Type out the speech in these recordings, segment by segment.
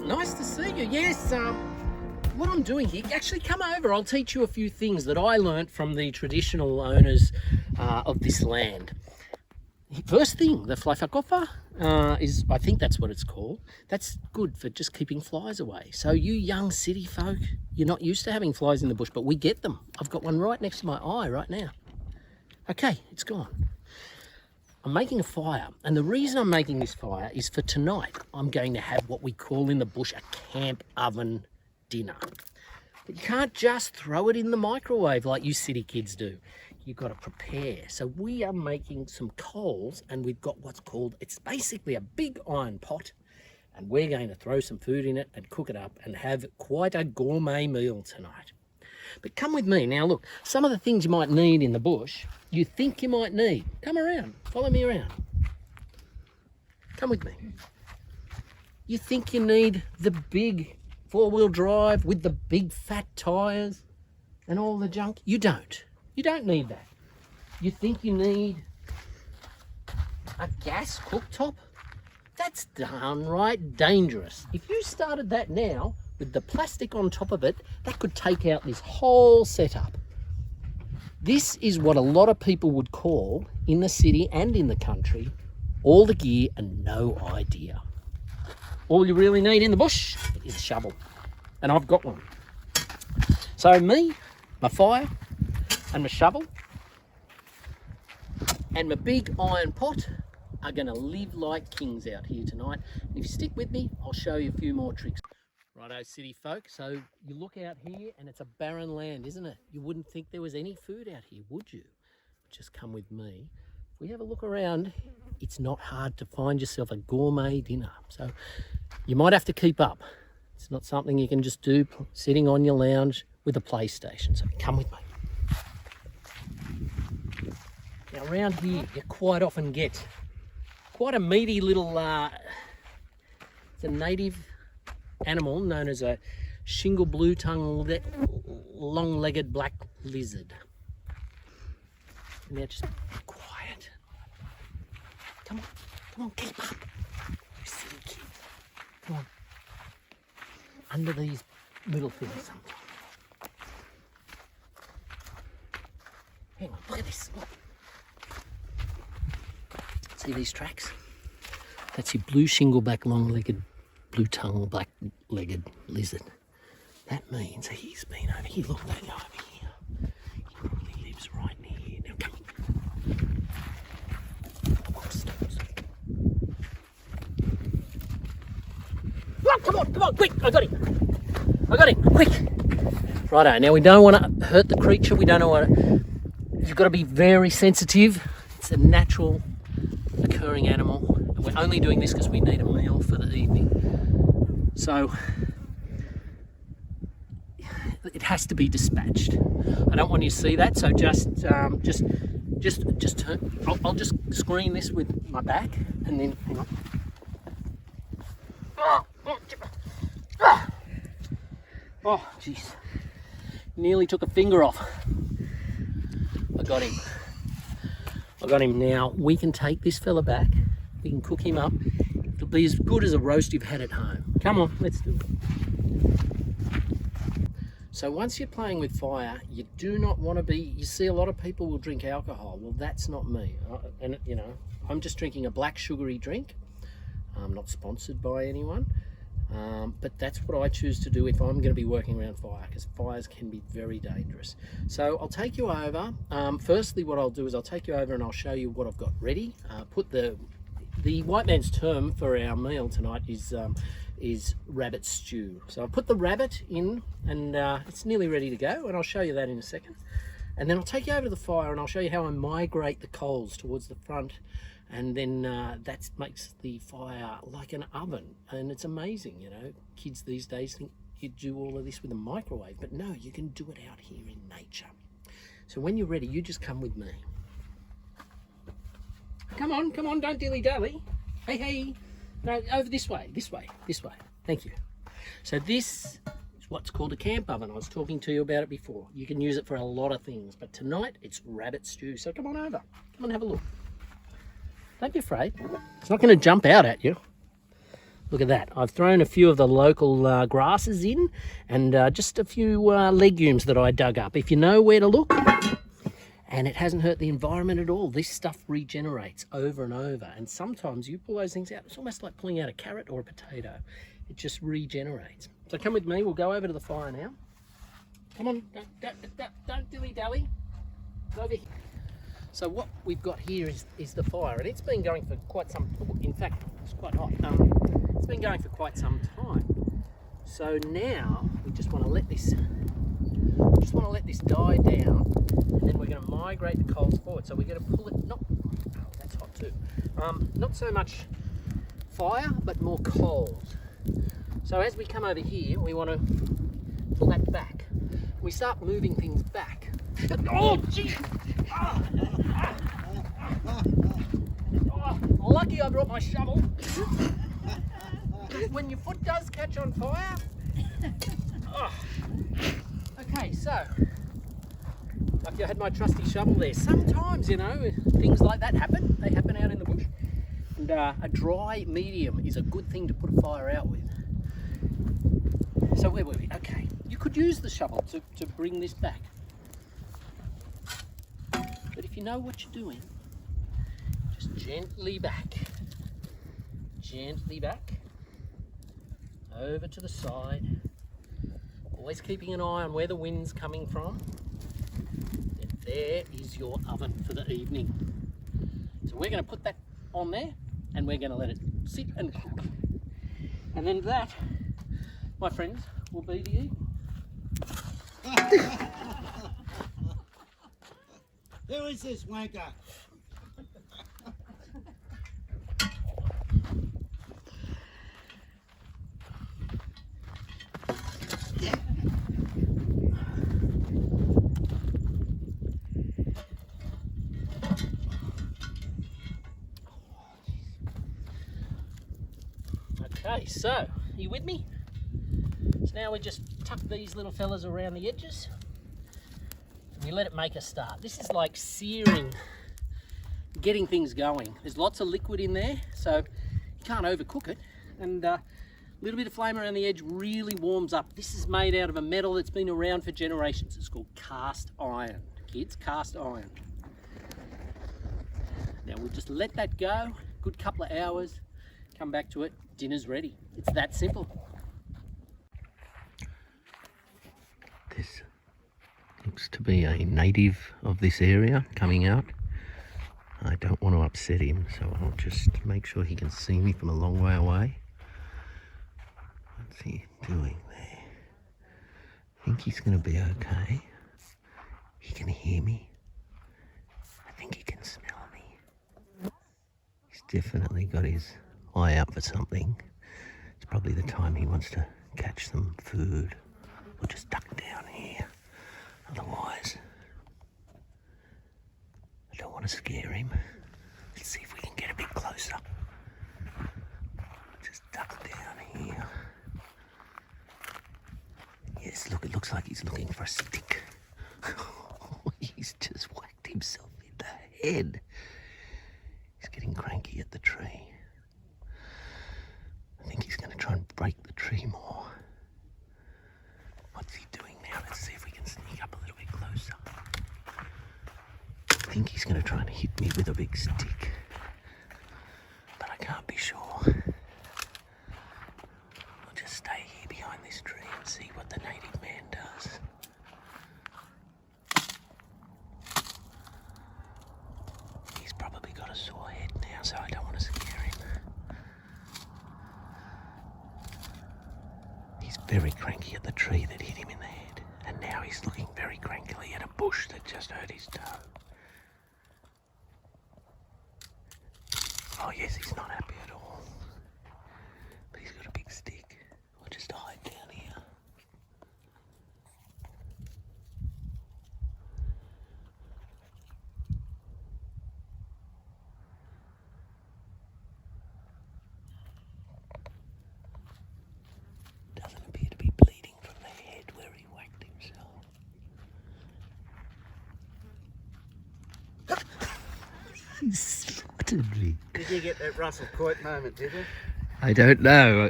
nice to see you. Yes, what I'm doing here, actually come over, I'll teach you a few things that I learnt from the traditional owners of this land. First thing, the flyverkoffer is, I think that's what it's called. That's good for just keeping flies away. So you young city folk, you're not used to having flies in the bush, but we get them. I've got one right next to my eye right now. Okay, it's gone. I'm making a fire, and the reason I'm making this fire is for tonight. I'm going to have what we call in the bush a camp oven dinner. But you can't just throw it in the microwave like you city kids do. You've got to prepare. So we are making some coals, and we've got what's called, it's basically a big iron pot, and we're going to throw some food in it and cook it up and have quite a gourmet meal tonight. But come with me. Now look, some of the things you might need in the bush, you think you might need. Come around, follow me around. Come with me. You think you need the big four-wheel drive with the big fat tyres and all the junk? You don't. You don't need that. You think you need a gas cooktop? That's downright dangerous. If you started that now, with the plastic on top of it, that could take out this whole setup. This is what a lot of people would call, in the city and in the country, all the gear and no idea. All you really need in the bush is a shovel. And I've got one. So me, my fire, and my shovel, and my big iron pot are gonna live like kings out here tonight. And if you stick with me, I'll show you a few more tricks. Righto, city folk, so you look out here and it's a barren land, isn't it? You wouldn't think there was any food out here, would you? Just come with me. If we have a look around, it's not hard to find yourself a gourmet dinner. So you might have to keep up. It's not something you can just do sitting on your lounge with a PlayStation, so come with me. Now around here, you quite often get quite a meaty little, it's a native animal known as a shingle blue-tongued long-legged black lizard. Now just be quiet. Come on, keep up. You silly kid. Come on. Under these little things sometimes. Hang on, look at this. Look. See these tracks? That's your blue shingleback long-legged blue-tongued black-legged lizard. That means he's been over here. Look, that guy over here. He probably lives right near here. Now come on. Stop. Oh, come on, quick! I got him, quick! Righto, now we don't want to hurt the creature. We don't want to. You've got to be very sensitive. It's a natural occurring animal. And we're only doing this because we need a meal for the evening. So it has to be dispatched. I don't want you to see that, so just turn. I'll just screen this with my back, and then hang on. Oh, jeez! Nearly took a finger off. I got him. Now we can take this fella back. We can cook him up. It'll be as good as a roast you've had at home. Come on, let's do it. So once you're playing with fire, you do not want to be, you see a lot of people will drink alcohol. Well, that's not me. And you know, I'm just drinking a black sugary drink. I'm not sponsored by anyone. But that's what I choose to do if I'm going to be working around fire, because fires can be very dangerous. So I'll take you over. Firstly, what I'll do is I'll take you over and I'll show you what I've got ready. Put the white man's term for our meal tonight is rabbit stew. So I'll put the rabbit in, and it's nearly ready to go, and I'll show you that in a second. And then I'll take you over to the fire and I'll show you how I migrate the coals towards the front, and then that makes the fire like an oven. And it's amazing, you know, kids these days think you do all of this with a microwave, but no, you can do it out here in nature. So when you're ready, you just come with me. Come on, don't dilly-dally. Hey, no, over this way. Thank you. So this is what's called a camp oven. I was talking to you about it before. You can use it for a lot of things, but tonight it's rabbit stew. So come on over, come on, have a look. Don't be afraid. It's not going to jump out at you. Look at that. I've thrown a few of the local grasses in and just a few legumes that I dug up. If you know where to look, and it hasn't hurt the environment at all. This stuff regenerates over and over. And sometimes you pull those things out, it's almost like pulling out a carrot or a potato. It just regenerates. So come with me, we'll go over to the fire now. Come on, don't dilly-dally. Go over here. So what we've got here is the fire, and it's been going for quite some, in fact, it's quite hot. It's been going for quite some time. So now we just want to let this die down, and then we're going to migrate the coals forward. So we're going to pull it, that's hot too. Not so much fire, but more coals. So as we come over here, we want to pull that back. We start moving things back. Oh, gee! Oh, lucky I brought my shovel. When your foot does catch on fire. Oh. Okay, so like I had my trusty shovel there. Sometimes, you know, things like that happen. They happen out in the bush. And a dry medium is a good thing to put a fire out with. So where were we? Okay, you could use the shovel to bring this back. But if you know what you're doing, just gently back, over to the side, always keeping an eye on where the wind's coming from. And there is your oven for the evening. So we're going to put that on there and we're going to let it sit and cook. And then that, my friends, will be the evening. Who is this wanker? Okay, so, are you with me? So now we just tuck these little fellas around the edges. We let it make a start. This is like searing, getting things going. There's lots of liquid in there, so you can't overcook it. And a little bit of flame around the edge really warms up. This is made out of a metal that's been around for generations. It's called cast iron, kids, cast iron. Now we'll just let that go, good couple of hours, come back to it, dinner's ready. It's that simple. This looks to be a native of this area coming out. I don't want to upset him, so I'll just make sure he can see me from a long way away. What's he doing there? I think he's going to be okay. He can hear me. I think he can smell me. He's definitely got his eye out for something. It's probably the time he wants to catch some food. We'll just duck down here. Otherwise, I don't want to scare him. Let's see if we can get a bit closer. Just duck down here. Yes, look, it looks like he's looking for a stick. He's just whacked himself in the head. He's getting cranky at the tree. I think he's going to try and break the tree more. What's he doing now? Let's see if we can sneak up a little bit closer. I think he's going to try and hit me with a big stick, but I can't be sure. I'll just stay here behind this tree and see what the native man does. He's probably got a sore head now, so I don't want to scare him. He's very cranky at the tree that hit him in the head, and now he's looking very crankily at a bush that just hurt his toe. Oh yes, he's not happy at all, but he's got a big stick. We'll just hide down here. Doesn't appear to be bleeding from the head where he whacked himself. He spotted me. Did you get that Russell-Quoit moment, did you? I don't know.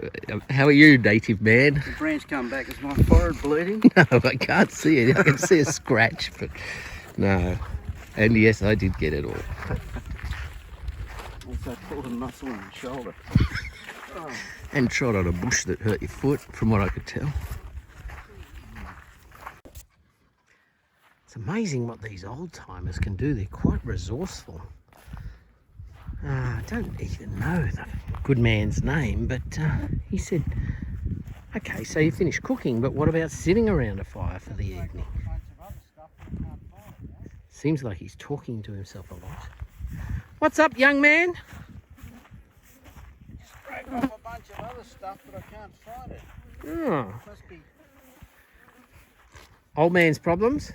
How are you, native man? The branch come back. Is my forehead bleeding? No, I can't see it. I can see a scratch, but no. And yes, I did get it all. Also pulled a muscle in the shoulder. And trod on a bush that hurt your foot, from what I could tell. It's amazing what these old timers can do. They're quite resourceful. I don't even know the good man's name, but he said, okay, so you finished cooking, but what about sitting around a fire for the evening? Seems like he's talking to himself a lot. What's up, young man? Just broke off a bunch of other stuff, but I can't find it. Oh, Must be, old man's problems?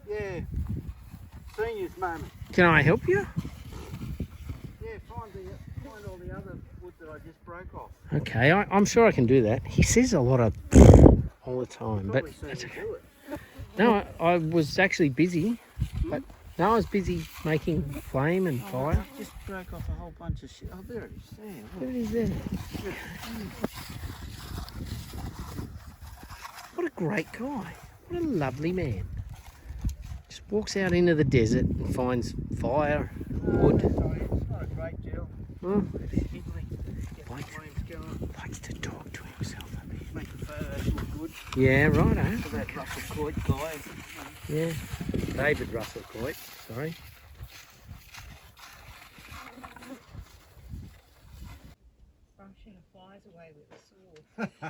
yeah, senior's moment. Can I help you? Yeah, find all the other wood that I just broke off. Okay, I'm sure I can do that. He says a lot of all the time, but Probably seen that's you okay. do it. No, I was actually busy, but no, I was busy making flame and fire. I just broke off a whole bunch of shit. Oh, there it is. There. There it is there. What a great guy. What a lovely man. Just walks out into the desert and finds fire, wood. Sorry, it's not a great deal. Oh, Get the flames going. likes to talk to himself a bit. Make the photos look good. Yeah, right, eh? For that Russel-Quoit guy. Yeah. David Russel-Quoit, sorry. Brushing flies away with a saw.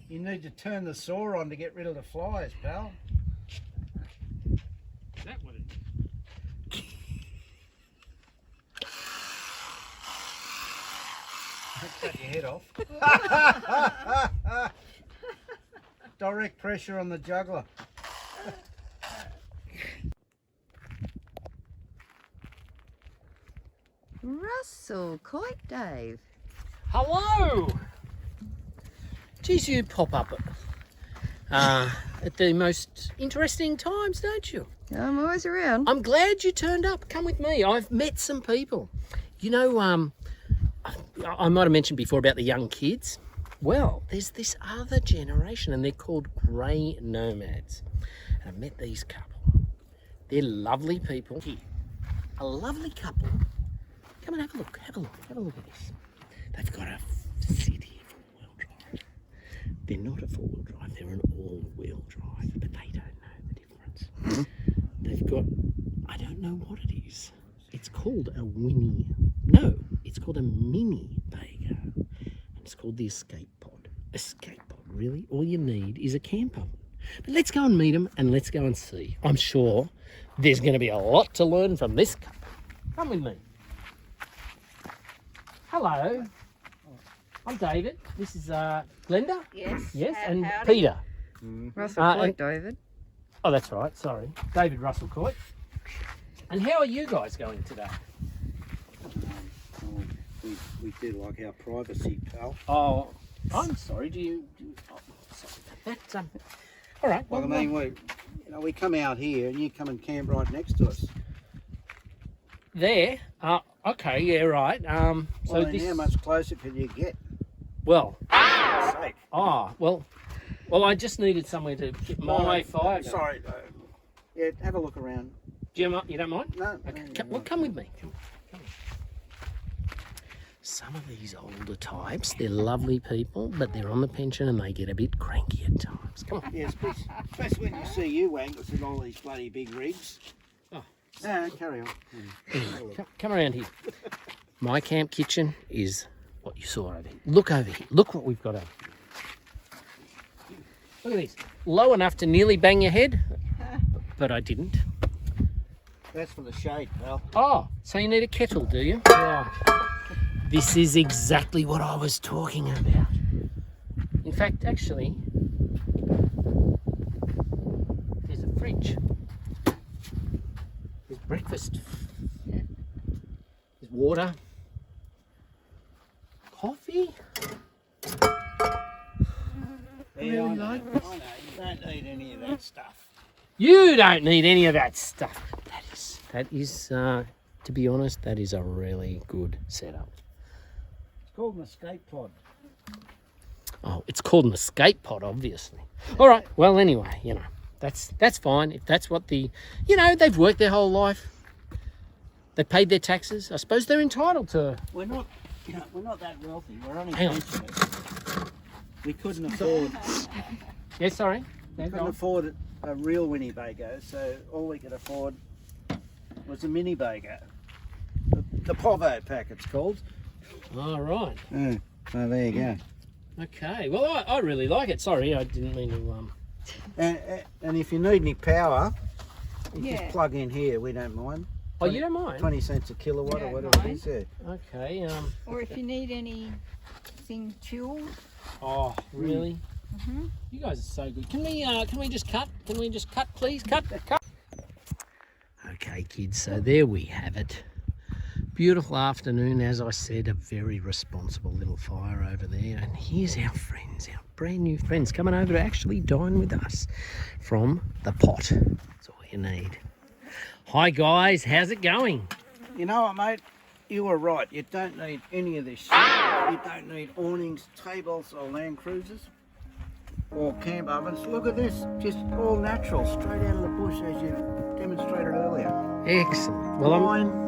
You need to turn the saw on to get rid of the flies, pal. Is that what it is? Cut your head off. Direct pressure on the juggler. Russel-Quoit, Dave. Hello! Geez, you pop up at the most interesting times, don't you? I'm always around. I'm glad you turned up. Come with me. I've met some people. You know, I might have mentioned before about the young kids. Well, there's this other generation and they're called Grey Nomads. And I met these couple. They're lovely people. Here, a lovely couple. Come and have a look. Have a look. Have a look at this. They've got a city four-wheel drive. They're not a four-wheel drive. They're an all-wheel drive, but they don't know the difference. They've got, I don't know what it is. It's called a Winnie. No, it's called a mini Bago. And it's called the Escape Pod. Escape Pod, really? All you need is a camper. But let's go and meet them and let's go and see. I'm sure there's going to be a lot to learn from this couple. Come with me. Hello. I'm David. This is Glenda. Yes. Yes, and howdy. Peter. Russel-Quoit, and- David. Oh, that's right. Sorry. David Russel-Quoit. And how are you guys going today? We do like our privacy, pal. Oh, I'm sorry. Do you oh, sorry about that. All right. Well, Well, I mean, we come out here and you come and camp right next to us. there. Okay. Yeah. Right. So Well, I mean, this. how much closer can you get? Well. Safe. Well. I just needed somewhere to get my fire. going. Sorry. Yeah, have a look around. Do you don't mind? No. Okay. no. Come with me. Come. Some of these older types, they're lovely people, but they're on the pension and they get a bit cranky at times. Come on. Yeah, especially when you see you wanglers with all these bloody big rigs. Oh. No, carry on. Come around here. My camp kitchen is what you saw over here. Look over here. Look what we've got over here. Look at this. Low enough to nearly bang your head, but I didn't. That's for the shade, pal. Oh, so you need a kettle, do you? Right. This is exactly what I was talking about. In fact, actually, there's a fridge. There's breakfast. There's water. Coffee. Yeah, I know. like I know. You don't need any of that stuff. You don't need any of that stuff. That is to be honest, that is a really good setup. It's called an escape pod. Oh, it's called an escape pod, obviously. All right. Well, anyway, you know, that's fine. If that's what the, you know, they've worked their whole life. They paid their taxes. I suppose they're entitled to. We're not that wealthy. We're only Hang on. pensioners. We couldn't afford. Yeah, sorry. We couldn't afford a real Winnebago, so all we could afford was a Minibago. The Povo pack, it's called. All right. So there you go. Okay. Well, I really like it. Sorry, I didn't mean to. And if you need any power, you Yeah. just plug in here. We don't mind. Oh, you don't mind? 20 cents a kilowatt or Don't whatever it mind. is. Yeah. Okay. Or if you need anything chilled. Oh, really? Mhm. You guys are so good. Can we just cut? Can we just cut, please? Cut. Okay, kids. So there we have it. Beautiful afternoon, as I said. A very responsible little fire over there. And here's our friends, our brand new friends, coming over to actually dine with us from the pot. That's all you need. Hi guys, how's it going? You know what, mate? You were right. You don't need any of this shit. You don't need awnings, tables, or Land Cruisers, or camp ovens. Look at this. Just all natural, straight out of the bush, as you demonstrated earlier. Excellent. Well, Wine,